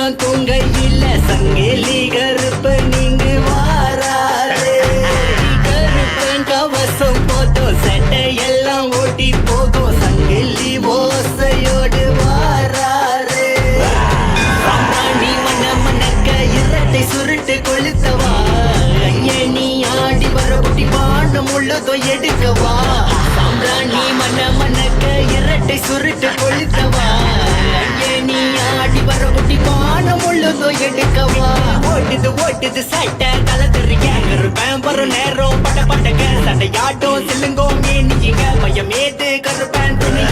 சனம் தூங்கையில சங்கிலி கருப்பு நீங்க வாராரு கருப்பன் கவசம் போதும் சட்டை எல்லாம் ஓட்டி போகும் சங்கிலி ஓசையோடு வாராரு சாம்ராணி மன மணக்க இரட்டை சுருட்டு கொளுத்தவா ஐயனி ஆடி வர குட்டி பானம் உள்ளதோ எடுக்கவா சாம்ராணி மன மணக்க இரட்டை சுருட்டு கொளுத்தவா ஐயனி ஆடி வர குட்டி பானம் உள்ளதோ எடுக்கவா ஓட்டுது சட்டை தலை தெரிய கருப்பேன் வர நேரம் பட்ட பட்டக்க சட்டையாட்டம் சில்லுங்கோ மேனிங்க பையன் மேது கருப்பேன் துணி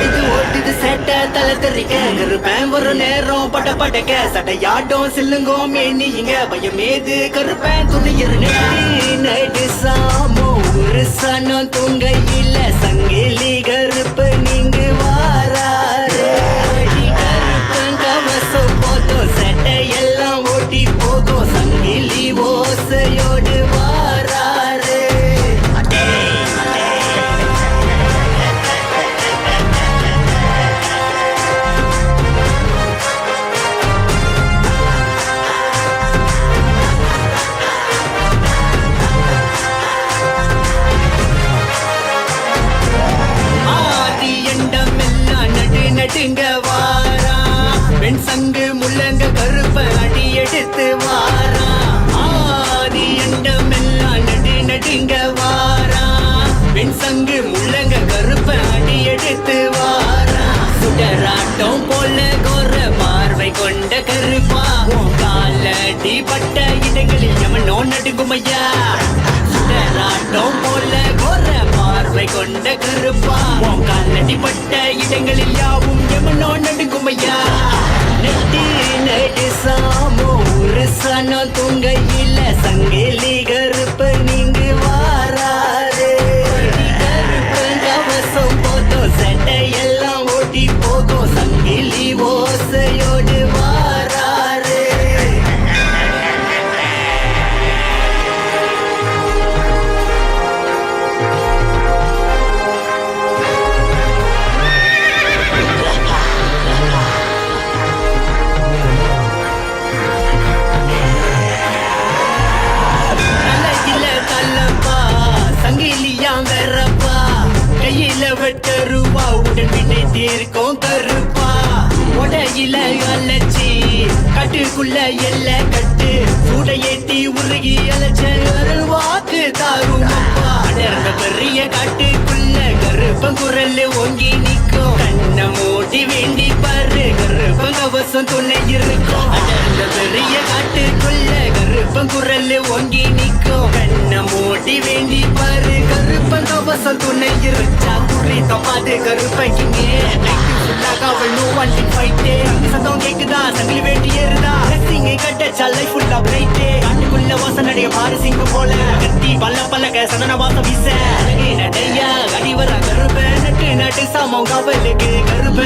இது ஓட்டுது சட்டை தலை தெரிய கருப்பேன் வர நேரம் பட்ட பட்டக்க சட்டையாட்டம் சில்லுங்கோ மேனிங்க பையன் மேது கருப்பேன் துணி நடு சாமோ ஒரு சனம் தூங்கையில சங்கிலி கருப்பு நீங்க வாராரு கருப்பன் கவசம் போதும் சட்டை எல்லாம் ஓட்டி போகும் சங்கிலி ஓசையோடு வாராரு ஆதி எண்டமெல்லாம் நடுங்க வாரா பெண் சங்கு முள்ளங்க கருப்ப அடி எடுத்து வாரா ஆதி எண்டமெல்லாம் நடுங்க வாரா பெண் சங்கு முள்ளங்க கருப்ப அடி எடுத்து வாரா சுடராட்டம் போல கோர பார்வை கொண்ட கருப்பா காலடி பட்ட இடங்களில் எமனோ நடுங்குமையா சுடராட்டம் போல கோர பார்வை கொண்ட கருப்பா காலடி பட்ட இடங்களில் யாவும் எமனோ நடுங்குமையா நடு சாமோ ஒரு சனம் தூங்கையில சங்கிலி கருப்பு நீங்க வாராரு கருப்பன் கவசம் போதும் சட்டை எல்லாம் ஓட்டி போகும் சங்கிலி ஓசையோடு வாராரு தலையில கல்லப்பா சங்கிலியா வெறப்பா கையில வெட்டருவா உடன் வினை தீர்க்கும் கருப்பா உடையில அலச்சி கட்டுக்குள்ள எல்ல கட்டு சூட ஏத்தி உருகி அலச்ச வாக்கு தாரும் அப்பா அடர்ந்த பெரிய காட்டுக்குள்ள கருப்பன் குரல் ஓங்கி நிக்கும் கண்ண மூடி வேண்டி பாரு கருப்பன் கவசம் துணை இருக்கும் அடர்ந்த பெரிய காட்டுக்குள்ள கருப்பன் குரல் ஓங்கி நிக்கும் கண்ண மூடி வேண்டி பாரு கருப்பன் கவசம் துணை இருக்கா குறி தப்பாது கருப்பங்கிங்க நைட்டு ஃபுல்லா காவல் நோ ஒன் இன் ஃபைட்டே சத்தம் கேக்குதா சங்கிலி வேண்டி ஏறுதா சிங்கை கட்ட லைஃப் ஃபுல்லா பிரைட்டே காட்டுக்குள்ள வாசம் நடைய பாரு சிங்கு போல கத்தி பல்ல சந்தன வாசம் வீச நடையா அடி வர கருப்ப நட்டு சாமம் காவலுக்கு கருப்ப